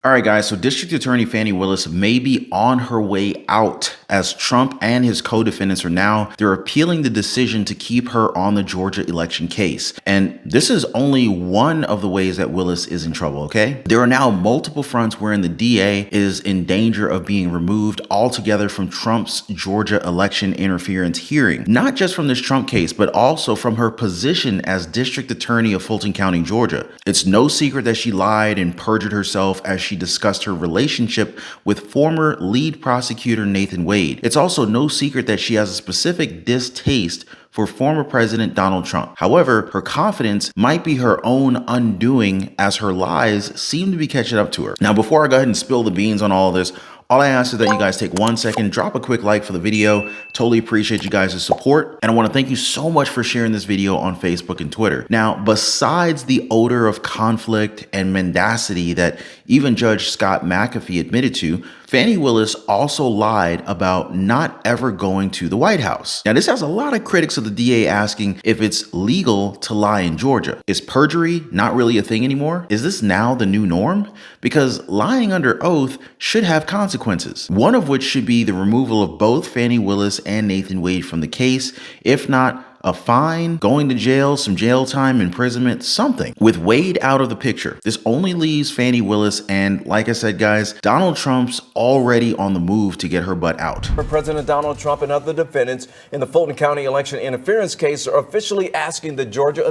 All right, guys, so District Attorney Fani Willis may be on her way out as Trump and his co-defendants they're appealing the decision to keep her on the Georgia election case. And this is only one of the ways that Willis is in trouble, okay? There are now multiple fronts wherein the DA is in danger of being removed altogether from Trump's Georgia election interference hearing. Not just from this Trump case, but also from her position as District Attorney of Fulton County, Georgia. It's no secret that she lied and perjured herself as she discussed her relationship with former lead prosecutor Nathan Wade. It's also no secret that she has a specific distaste for former President Donald Trump. However, her confidence might be her own undoing as her lies seem to be catching up to her. Now, before I go ahead and spill the beans on all of this, all I ask is that you guys take 1 second, drop a quick like for the video. Totally appreciate you guys' support. And I want to thank you so much for sharing this video on Facebook and Twitter. Now, besides the odor of conflict and mendacity that even Judge Scott McAfee admitted to, Fani Willis also lied about not ever going to the White House. Now, this has a lot of critics of the DA asking if it's legal to lie in Georgia. Is perjury not really a thing anymore? Is this now the new norm? Because lying under oath should have consequences, one of which should be the removal of both Fani Willis and Nathan Wade from the case, if not a fine, going to jail, some jail time, imprisonment, something. With Wade out of the picture, this only leaves Fani Willis, and like I said, guys, Donald Trump's already on the move to get her butt out. President Donald Trump and other defendants in the Fulton County election interference case are officially asking the Georgia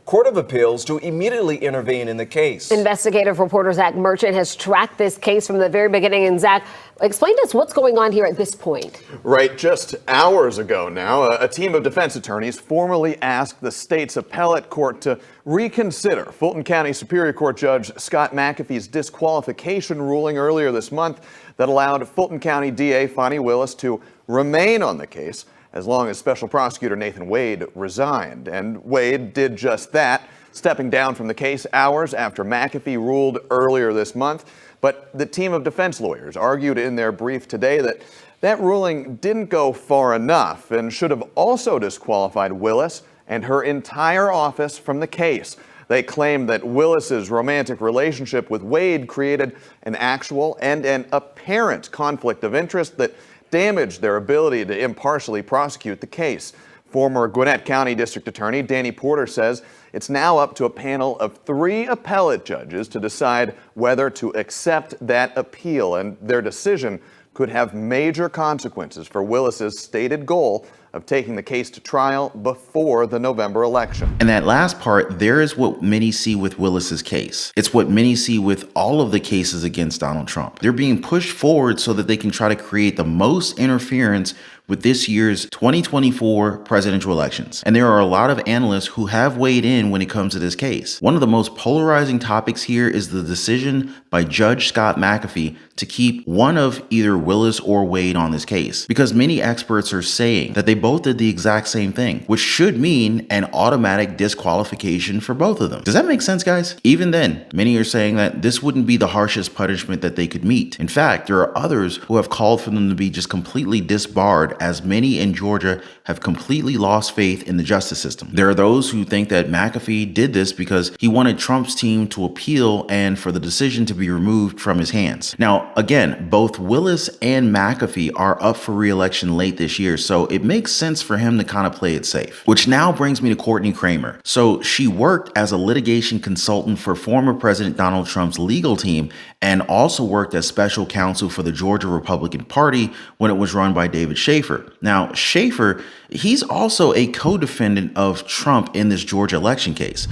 Court of Appeals to immediately intervene in the case. Investigative reporter Zach Merchant has tracked this case from the very beginning. And Zach, explain to us what's going on here at this point. Right, just hours ago now, a team of defense attorneys formally asked the state's appellate court to reconsider Fulton County Superior Court Judge Scott McAfee's disqualification ruling earlier this month that allowed Fulton County DA Fani Willis to remain on the case as long as Special Prosecutor Nathan Wade resigned. And Wade did just that, stepping down from the case hours after McAfee ruled earlier this month. But the team of defense lawyers argued in their brief today that that ruling didn't go far enough and should have also disqualified Willis and her entire office from the case. They claim that Willis's romantic relationship with Wade created an actual and an apparent conflict of interest that damaged their ability to impartially prosecute the case. Former Gwinnett County District Attorney Danny Porter says it's now up to a panel of 3 appellate judges to decide whether to accept that appeal, and their decision could have major consequences for Willis's stated goal of taking the case to trial before the November election. And that last part, there is what many see with Willis's case. It's what many see with all of the cases against Donald Trump. They're being pushed forward so that they can try to create the most interference with this year's 2024 presidential elections. And there are a lot of analysts who have weighed in when it comes to this case. One of the most polarizing topics here is the decision by Judge Scott McAfee to keep one of either Willis or Wade on this case, because many experts are saying that they both did the exact same thing, which should mean an automatic disqualification for both of them. Does that make sense, guys? Even then, many are saying that this wouldn't be the harshest punishment that they could meet. In fact, there are others who have called for them to be just completely disbarred, as many in Georgia have completely lost faith in the justice system. There are those who think that McAfee did this because he wanted Trump's team to appeal and for the decision to be removed from his hands. Now, again, both Willis and McAfee are up for re-election late this year, so it makes sense for him to kind of play it safe. Which now brings me to Courtney Kramer. So she worked as a litigation consultant for former President Donald Trump's legal team and also worked as special counsel for the Georgia Republican Party when it was run by David Schaefer. Now, Schaefer, he's also a co-defendant of Trump in this Georgia election case.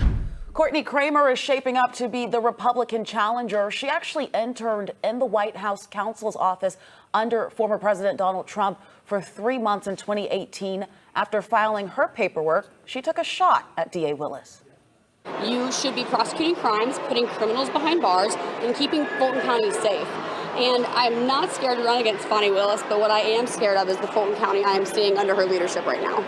Courtney Kramer is shaping up to be the Republican challenger. She actually interned in the White House counsel's office under former President Donald Trump for 3 months in 2018. After filing her paperwork, she took a shot at DA Willis. You should be prosecuting crimes, putting criminals behind bars, and keeping Fulton County safe. And I'm not scared to run against Fani Willis, but what I am scared of is the Fulton County I am seeing under her leadership right now.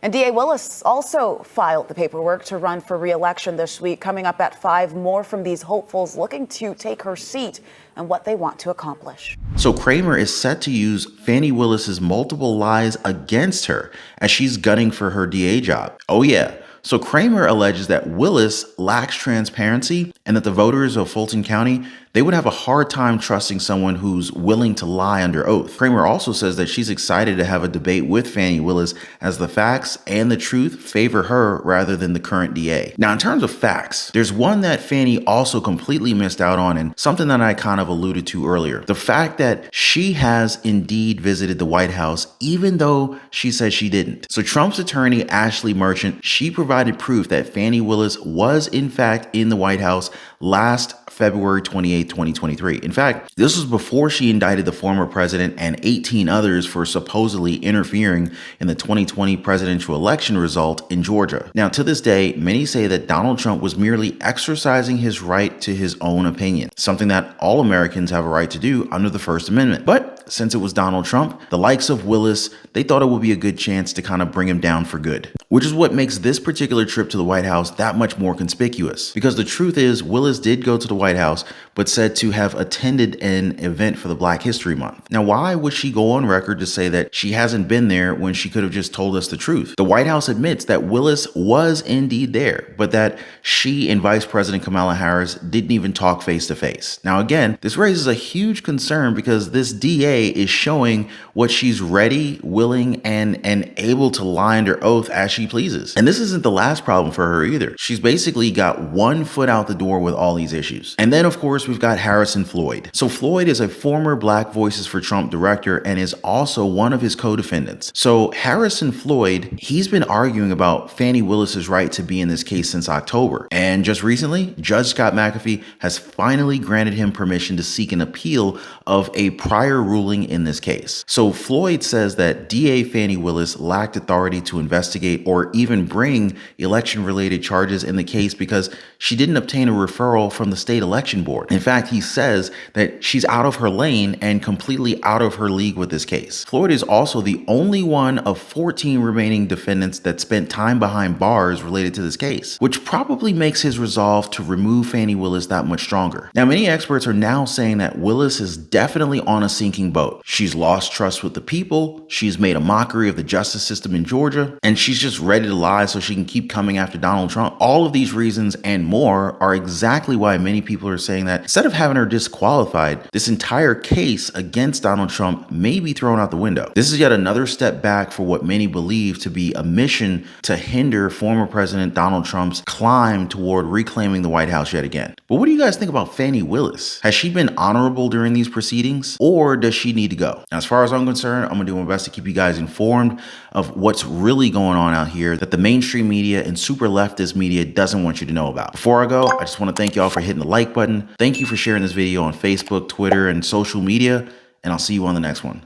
And DA Willis also filed the paperwork to run for re-election this week. Coming up at 5, more from these hopefuls looking to take her seat and what they want to accomplish. So Kramer is set to use Fani Willis's multiple lies against her as she's gunning for her DA job. Oh yeah. So Kramer alleges that Willis lacks transparency and that the voters of Fulton County, they would have a hard time trusting someone who's willing to lie under oath. Kramer also says that she's excited to have a debate with Fani Willis as the facts and the truth favor her rather than the current DA. Now, in terms of facts, there's one that Fani also completely missed out on, and something that I kind of alluded to earlier. The fact that she has indeed visited the White House, even though she said she didn't. So Trump's attorney, Ashley Merchant, she provided proof that Fani Willis was in fact in the White House last February 28, 2023. In fact, this was before she indicted the former president and 18 others for supposedly interfering in the 2020 presidential election result in Georgia. Now, to this day, many say that Donald Trump was merely exercising his right to his own opinion, something that all Americans have a right to do under the First Amendment. But since it was Donald Trump, the likes of Willis, they thought it would be a good chance to kind of bring him down for good, which is what makes this particular trip to the White House that much more conspicuous. Because the truth is, Willis did go to the White House, but said to have attended an event for the Black History Month. Now, why would she go on record to say that she hasn't been there when she could have just told us the truth? The White House admits that Willis was indeed there, but that she and Vice President Kamala Harris didn't even talk face to face. Now, again, this raises a huge concern because this DA is showing what she's ready, willing, and able to lie under oath as she pleases. And this isn't the last problem for her either. She's basically got one foot out the door with all these issues. And then, of course, we've got Harrison Floyd. So Floyd is a former Black Voices for Trump director and is also one of his co-defendants. So Harrison Floyd, he's been arguing about Fani Willis's right to be in this case since October. And just recently, Judge Scott McAfee has finally granted him permission to seek an appeal of a prior ruling in this case. So Floyd says that DA Fani Willis lacked authority to investigate or even bring election-related charges in the case because she didn't obtain a referral from the state election board. In fact, he says that she's out of her lane and completely out of her league with this case. Floyd is also the only one of 14 remaining defendants that spent time behind bars related to this case, which probably makes his resolve to remove Fani Willis that much stronger. Now, many experts are now saying that Willis is definitely on a sinking boat. She's lost trust with the people, she's made a mockery of the justice system in Georgia, and she's just ready to lie so she can keep coming after Donald Trump. All of these reasons and more are exactly why many people are saying that instead of having her disqualified, this entire case against Donald Trump may be thrown out the window. This is yet another step back for what many believe to be a mission to hinder former President Donald Trump's climb toward reclaiming the White House yet again. But what do you guys think about Fani Willis? Has she been honorable during these proceedings, or does she need to go? Now, as far as I'm concerned, I'm gonna do my best to keep you guys informed of what's really going on out here that the mainstream media and super leftist media doesn't want you to know about. Before I go, I just want to thank y'all for hitting the like button. Thank you for sharing this video on Facebook, Twitter, and social media, and I'll see you on the next one.